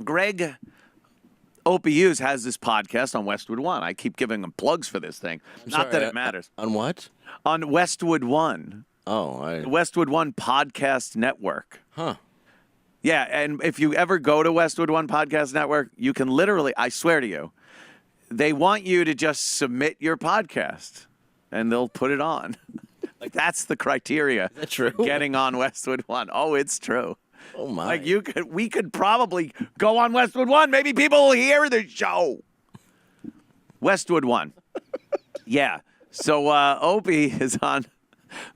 Greg Opies has this podcast on Westwood One. I keep giving him plugs for this thing. Not that it matters. On what? On Westwood One. Oh, The Westwood One Podcast Network. Huh. Yeah, and if you ever go to Westwood One Podcast Network, you can literally, I swear to you, they want you to just submit your podcast, and they'll put it on. Like, that's the criteria. Is that true? For getting on Westwood One. Oh, it's true. Oh, my. Like, we could probably go on Westwood One. Maybe people will hear the show. Westwood One. Yeah. So Opie is on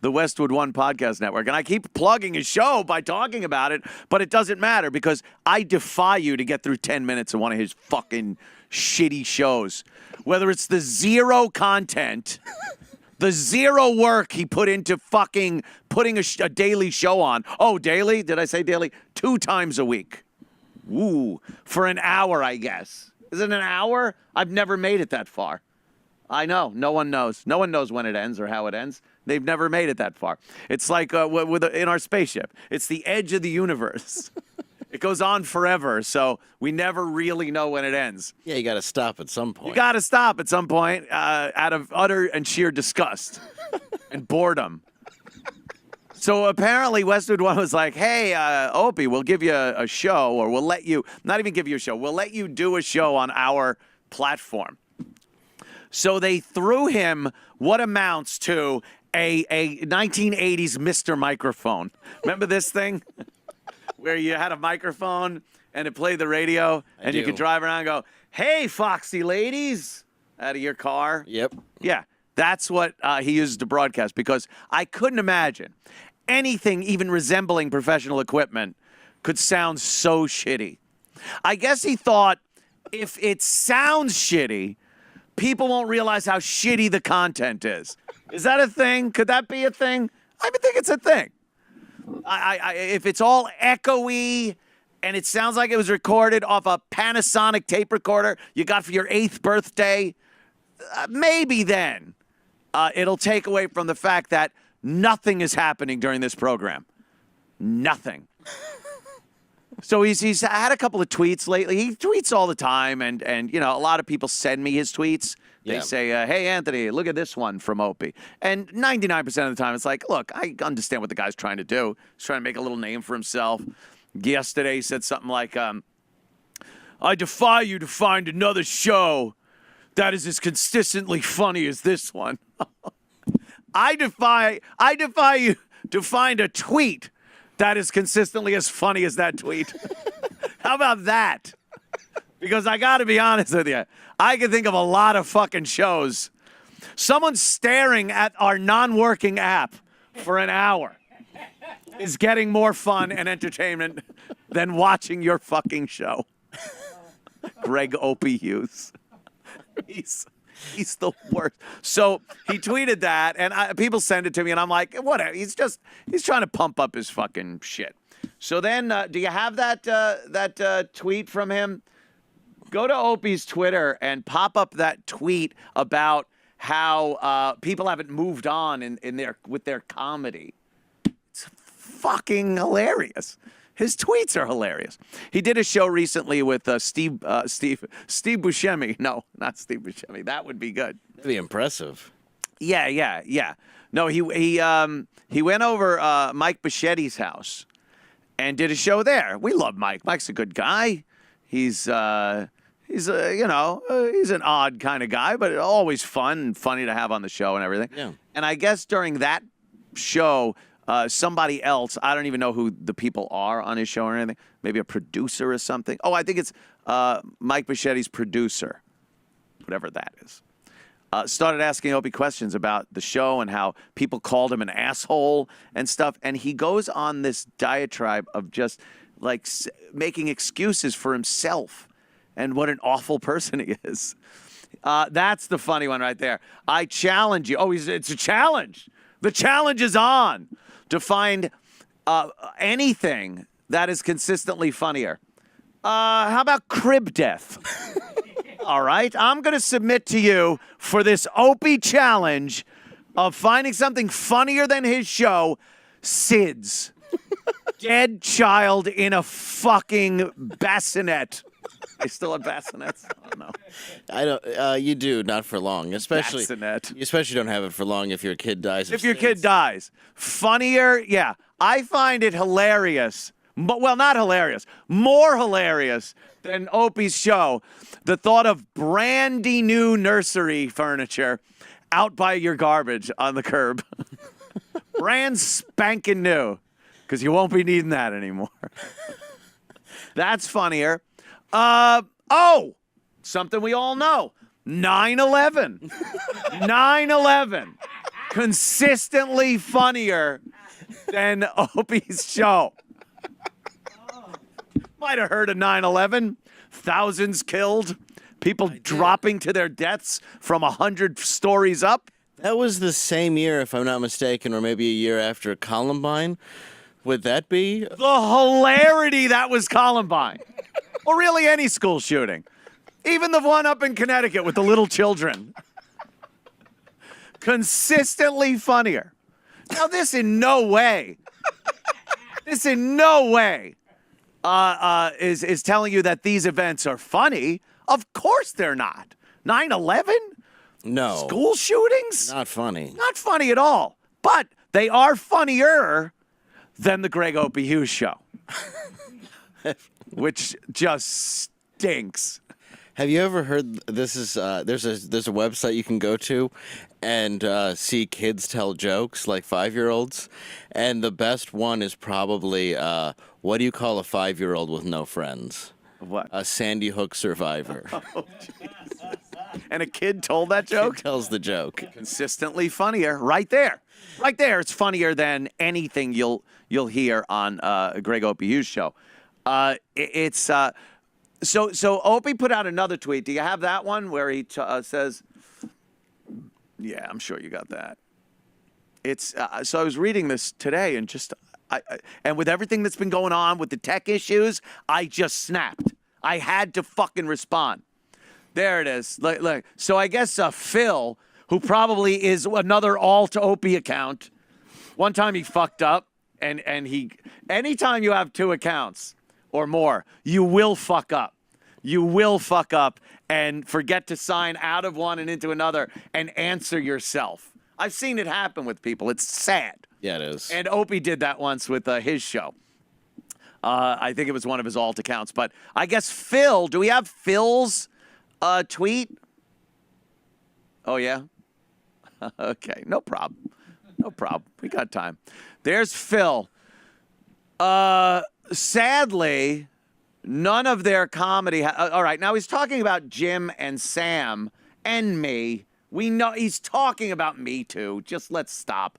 the Westwood One Podcast Network. And I keep plugging his show by talking about it, but it doesn't matter because I defy you to get through 10 minutes of one of his fucking shitty shows. Whether it's the zero content, the zero work he put into fucking putting a daily show on. Oh, daily? Did I say daily? 2 times a week. Ooh, for an hour, I guess. Is it an hour? I've never made it that far. I know. No one knows. No one knows when it ends or how it ends. They've never made it that far. It's like in our spaceship. It's the edge of the universe. It goes on forever, so we never really know when it ends. Yeah, you got to stop at some point. You got to stop at some point out of utter and sheer disgust and boredom. So apparently Westwood One was like, hey, Opie, we'll give you a show, or we'll let you, not even give you a show, we'll let you do a show on our platform. So they threw him what amounts to a 1980s Mr. Microphone. Remember this thing? Where you had a microphone and it played the radio and you could drive around and go, hey, foxy ladies, out of your car. Yep. Yeah, that's what he used to broadcast because I couldn't imagine anything even resembling professional equipment could sound so shitty. I guess he thought if it sounds shitty, people won't realize how shitty the content is. Is that a thing? Could that be a thing? I think it's a thing. If it's all echoey and it sounds like it was recorded off a Panasonic tape recorder you got for your 8th birthday, maybe then it'll take away from the fact that nothing is happening during this program. Nothing. So he's had a couple of tweets lately. He tweets all the time, and you know, a lot of people send me his tweets. They say, hey, Anthony, look at this one from Opie. And 99% of the time, it's like, look, I understand what the guy's trying to do. He's trying to make a little name for himself. Yesterday, he said something like, I defy you to find another show that is as consistently funny as this one. I defy you to find a tweet that is consistently as funny as that tweet. How about that? Because I got to be honest with you, I can think of a lot of fucking shows. Someone staring at our non-working app for an hour is getting more fun and entertainment than watching your fucking show. Greg Opie Hughes. He's the worst. So he tweeted that, and people send it to me, and I'm like, whatever. He's trying to pump up his fucking shit. So then, do you have that tweet from him? Go to Opie's Twitter and pop up that tweet about how people haven't moved on with their comedy. It's fucking hilarious. His tweets are hilarious. He did a show recently with Steve Buscemi. No, not Steve Buscemi. That would be good. That'd be impressive. Yeah. No, he went over Mike Bischetti's house and did a show there. We love Mike. Mike's a good guy. He's an odd kind of guy, but always fun and funny to have on the show and everything. Yeah. And I guess during that show, somebody else, I don't even know who the people are on his show or anything, maybe a producer or something. Oh, I think it's Mike Bischetti's producer, whatever that is. Started asking Opie questions about the show and how people called him an asshole and stuff. And he goes on this diatribe of just like making excuses for himself and what an awful person he is. That's the funny one right there. I challenge you. Oh, it's a challenge. The challenge is on to find anything that is consistently funnier. How about crib death? All right. I'm going to submit to you for this Opie challenge of finding something funnier than his show, SIDS. Dead child in a fucking bassinet. I still have bassinets? I don't know. I don't. You do not for long, especially. Bassinet. You especially don't have it for long if your kid dies. If your kid dies. Funnier, yeah. I find it hilarious. Well, not hilarious. More hilarious than Opie's show. The thought of brandy new nursery furniture out by your garbage on the curb. Brand spanking new. Because you won't be needing that anymore. That's funnier. Something we all know. 9/11. 9/11. Consistently funnier than Opie's show. Might have heard of 9/11. Thousands killed. People dropping to their deaths from 100 stories up. That was the same year, if I'm not mistaken, or maybe a year after Columbine. Would that be? The hilarity that was Columbine. Or really any school shooting. Even the one up in Connecticut with the little children. Consistently funnier. Now, this in no way is telling you that these events are funny. Of course they're not. 9/11? No. School shootings? Not funny. Not funny at all. But they are funnier than the Greg Opie Hughes show. Which just stinks. Have you ever heard this is there's a website you can go to and see kids tell jokes like 5-year-olds, and the best one is probably what do you call a 5-year-old with no friends? What? A Sandy Hook survivor. Oh, and a kid told that joke? Kid tells the joke. Consistently funnier. Right there. Right there. It's funnier than anything you'll hear on Greg Opie Hughes show. So Opie put out another tweet. Do you have that one where he says, yeah, I'm sure you got that. It's so I was reading this today and just and with everything that's been going on with the tech issues, I just snapped. I had to fucking respond. There it is. Look. So I guess Phil, who probably is another alt Opie account, one time he fucked up and he anytime you have 2 accounts or more, you will fuck up. You will fuck up and forget to sign out of one and into another and answer yourself. I've seen it happen with people. It's sad. Yeah, it is. And Opie did that once with his show. I think it was one of his alt accounts. But I guess Phil, do we have Phil's tweet? Oh, yeah? Okay, no problem. No problem. We got time. There's Phil. Sadly, none of their comedy. All right, now he's talking about Jim and Sam and me. We know he's talking about me too. Just let's stop.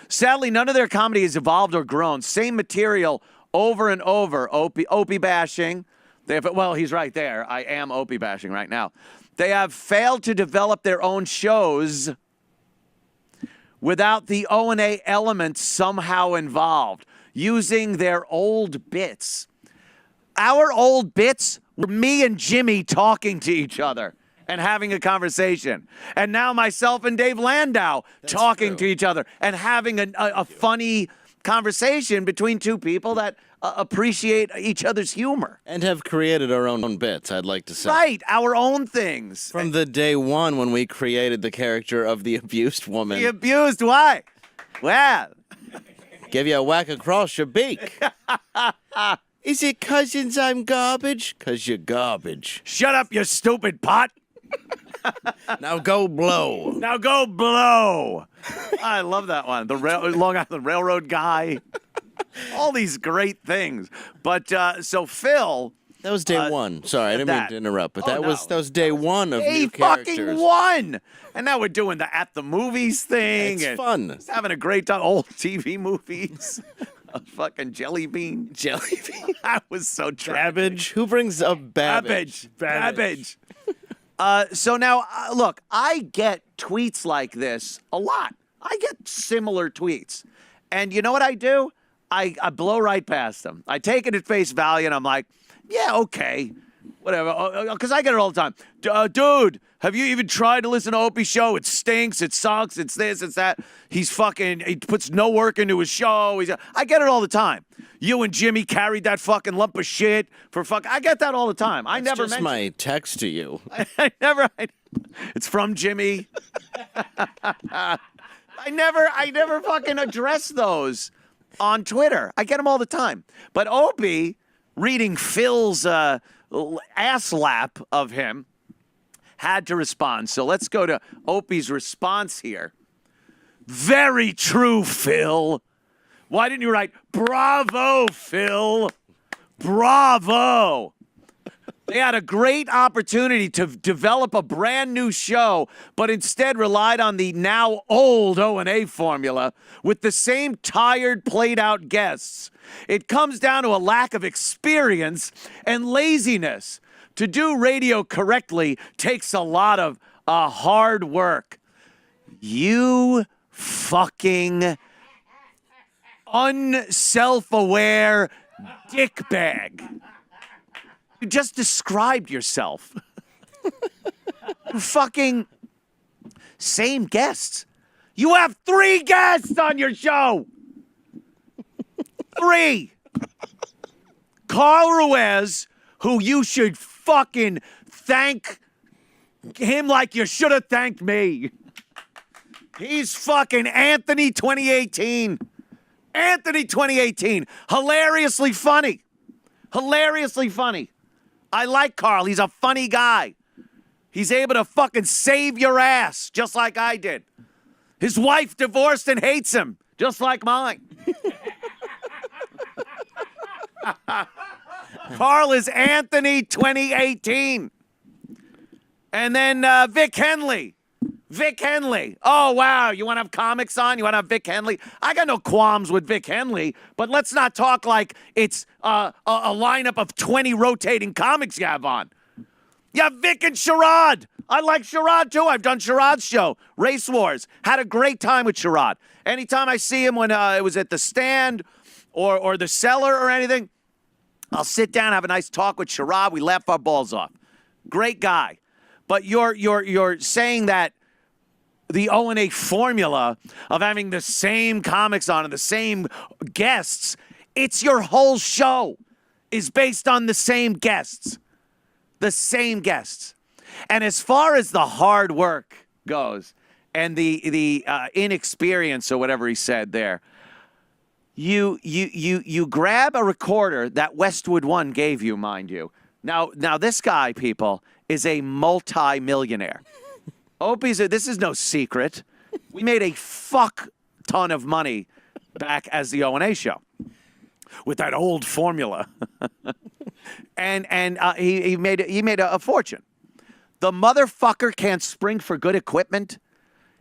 Sadly, none of their comedy has evolved or grown. Same material over and over. Opie bashing. Well, he's right there. I am Opie bashing right now. They have failed to develop their own shows without the O&A element somehow involved, using their old bits. Our old bits were me and Jimmy talking to each other and having a conversation. And now myself and Dave Landau talking to each other and having a funny conversation between two people that appreciate each other's humor. And have created our own bits, I'd like to say. Right, our own things. From the day one when we created the character of the abused woman. The abused, why? Well. Give you a whack across your beak. Is it cousins I'm garbage? 'Cause you're garbage. Shut up, you stupid pot. Now go blow. Now go blow. I love that one. The Long Island Railroad guy. All these great things. But so Phil. That was day one. Sorry, I didn't mean to interrupt, but that was day one of new characters. Day fucking one. And now we're doing the at the movies thing. It's fun. Just having a great time. Old TV movies. A fucking jelly bean. Jelly bean. That was so tragic. Babbage. Who brings up Babbage? Babbage. So now, look, I get tweets like this a lot. I get similar tweets. And you know what I do? I blow right past them. I take it at face value, and I'm like, yeah, okay. whatever, because I get it all the time. Dude, have you even tried to listen to Opie's show? It stinks, it sucks, it's this, it's that. He puts no work into his show. I get it all the time. You and Jimmy carried that fucking lump of shit I get that all the time. I never just my text to you. It's from Jimmy. I never fucking address those on Twitter. I get them all the time. But Opie, reading Phil's ass lap of him, had to respond. So let's go to Opie's response here. Very true, Phil. Why didn't you write, bravo, Phil? Bravo. They had a great opportunity to develop a brand new show, but instead relied on the now old O&A formula with the same tired, played-out guests. It comes down to a lack of experience and laziness. To do radio correctly takes a lot of hard work. You fucking unself-aware dickbag. You just described yourself. Fucking same guests. You have 3 guests on your show. 3. Carl Ruiz, who you should fucking thank him like you should have thanked me. He's fucking Anthony 2018. Anthony 2018. Hilariously funny. Hilariously funny. I like Carl. He's a funny guy. He's able to fucking save your ass, just like I did. His wife divorced and hates him, just like mine. Carl is Anthony 2018. And then Vic Henley. Vic Henley. Oh, wow. You want to have comics on? You want to have Vic Henley? I got no qualms with Vic Henley, but let's not talk like it's a lineup of 20 rotating comics you have on. You have Vic and Sherrod. I like Sherrod, too. I've done Sherrod's show, Race Wars. Had a great time with Sherrod. Anytime I see him when it was at the Stand or the Cellar or anything, I'll sit down, have a nice talk with Sherrod. We laugh our balls off. Great guy. But you're saying that the O&A formula of having the same comics on and the same guests, it's your whole show is based on the same guests. The same guests. And as far as the hard work goes and the inexperience or whatever he said there, you grab a recorder that Westwood One gave you, mind you. Now this guy, people, is a multi-millionaire. Opie's, this is no secret. We made a fuck ton of money back as the O&A show with that old formula. and he made a fortune. The motherfucker can't spring for good equipment.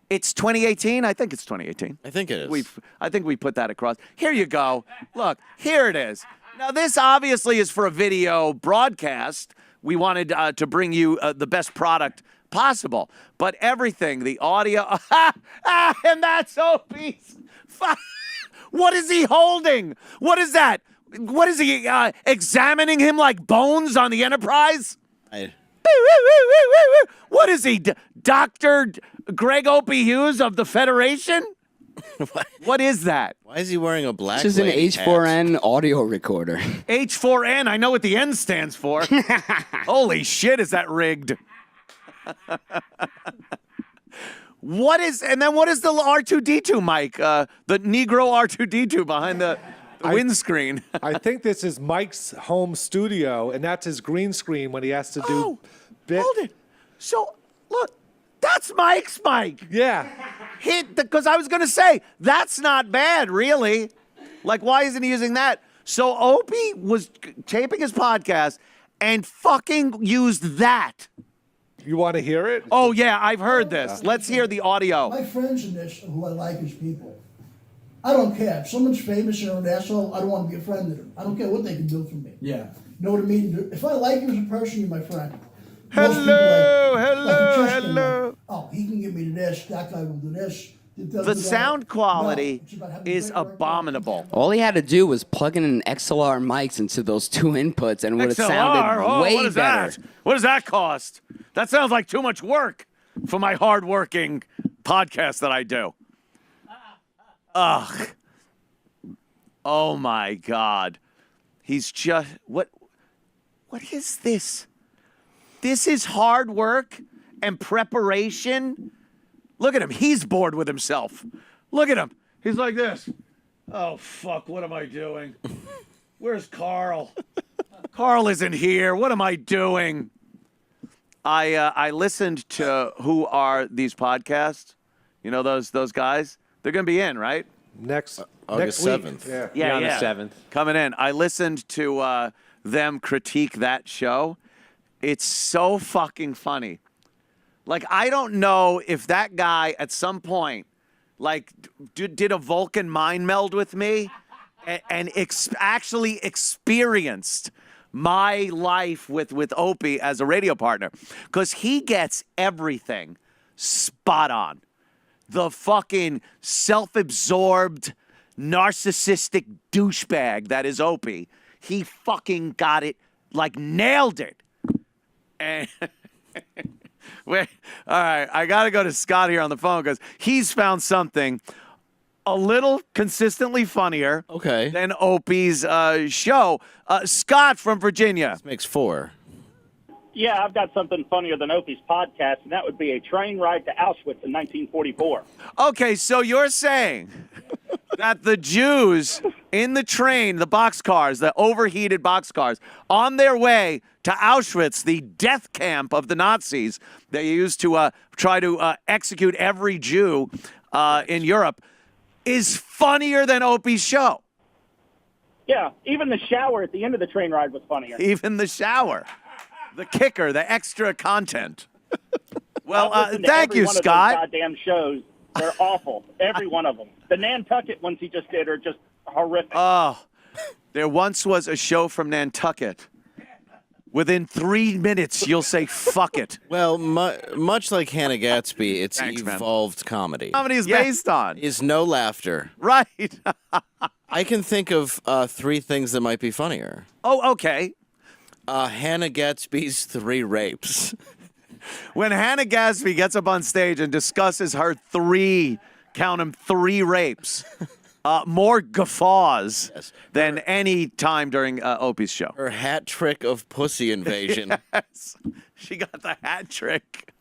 It's 2018. I think it's 2018. I think it is. I think we put that across. Here you go. Look, here it is. Now, this obviously is for a video broadcast. We wanted to bring you the best product possible. But everything, the audio, and that's Opie's. What is he holding? What is that? What is he examining him like bones on the Enterprise? What is he, Dr. Greg Opie Hughes of the Federation? What is that? Why is he wearing a black This is an H4n hat? audio recorder. H4n, I know what the N stands for. Holy shit, is that rigged? What is the R2D2 mic? The Negro R2D2 behind the windscreen. I think this is Mike's home studio, and that's his green screen when he has to do. Hold it. So, look, that's Mike's mic. Yeah. Because I was going to say, that's not bad, really. Like, why isn't he using that? So Opie was taping his podcast and fucking used that. You want to hear it? Oh, yeah, I've heard this. Let's hear the audio. My friends in this, who I like as people, I don't care. If someone's famous or an asshole, I don't want to be a friend of them. I don't care what they can do for me. Yeah. You know what I mean? If I like you as a person, you're my friend. Hello. Oh, he can give me this, that guy will do this. The sound quality No, it's about having is great work abominable. All he had to do was plug in an XLR mics into those two inputs and it would have sounded way what is better. that? What does that cost? That sounds like too much work for my hard-working podcast that I do. Ugh. Oh my God. He's just what is this? This is hard work and preparation. Look at him. He's bored with himself. Look at him. He's like this. Oh fuck, what am I doing? Where's Carl? Carl isn't here. What am I doing? I listened to Who Are These Podcasts? You know those guys? They're going to be in, right? Next August week. 7th. Yeah. Yeah, on the 7th. Coming in. I listened to them critique that show. It's so fucking funny. Like, I don't know if that guy at some point, like, did a Vulcan mind meld with me and actually experienced my life with Opie as a radio partner. Because he gets everything spot on. The fucking self-absorbed, narcissistic douchebag that is Opie. He fucking got it, like nailed it. And wait, all right, I got to go to Scott here on the phone because he's found something a little consistently funnier Okay. than Opie's show. Scott from Virginia. Makes 4. Yeah, I've got something funnier than Opie's podcast, and that would be a train ride to Auschwitz in 1944. Okay, so you're saying that the Jews in the train, the boxcars, the overheated boxcars, on their way to Auschwitz, the death camp of the Nazis they used to try to execute every Jew in Europe, is funnier than Opie's show. Yeah, even the shower at the end of the train ride was funnier. Even the shower. The kicker, the extra content. Well, I've listened to thank every you, one of those Scott. goddamn shows. They're awful. Every one of them. The Nantucket ones he just did are just horrific. Oh, there once was a show from Nantucket. Within 3 minutes, you'll say, fuck it. Well, much like Hannah Gatsby, it's Thanks, man. evolved comedy. Comedy is based on. Is no laughter. Right. I can think of 3 things that might be funnier. Oh, okay. Hannah Gatsby's 3 rapes. When Hannah Gatsby gets up on stage and discusses her 3, count 'em, 3 rapes, more guffaws than any time during Opie's show. Her hat trick of pussy invasion Yes. She got the hat trick.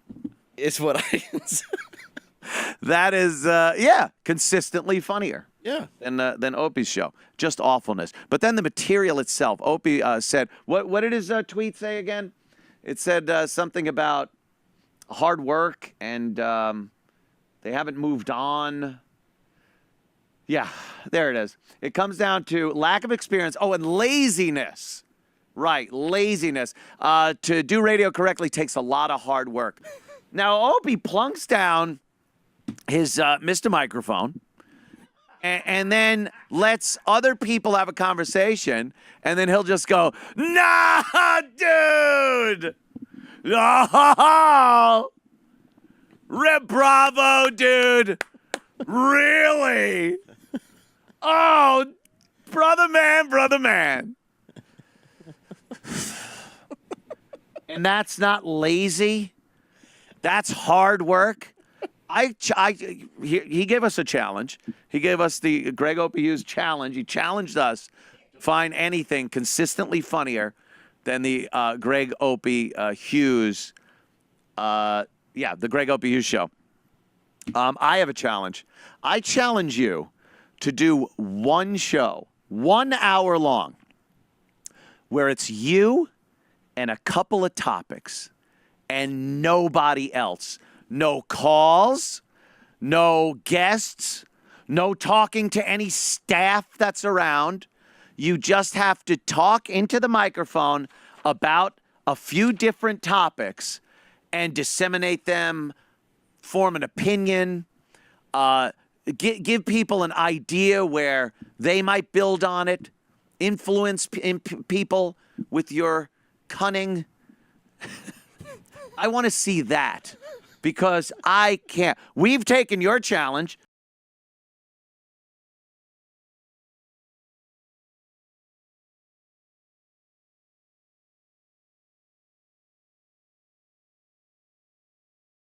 is what I can say. That is, consistently funnier. Yeah. Than Opie's show. Just awfulness. But then the material itself. Opie said, what did his tweet say again? It said something about hard work and they haven't moved on. Yeah, there it is. It comes down to lack of experience. Oh, and laziness. Right, laziness. To do radio correctly takes a lot of hard work. Now, Opie plunks down his Mr. Microphone and then lets other people have a conversation, and then he'll just go, nah, dude! Oh, Rep Bravo, dude! Really? Oh, brother man. And that's not lazy. That's hard work. He gave us a challenge. He gave us the Greg Opie Hughes challenge. He challenged us to find anything consistently funnier than the Greg Opie Hughes. The Greg Opie Hughes show. I have a challenge. I challenge you to do one show, 1 hour long, where it's you and a couple of topics and nobody else. No calls, no guests, no talking to any staff that's around. You just have to talk into the microphone about a few different topics and disseminate them, form an opinion, give people an idea where they might build on it, influence people with your cunning. I want to see that. Because I can't. We've taken your challenge.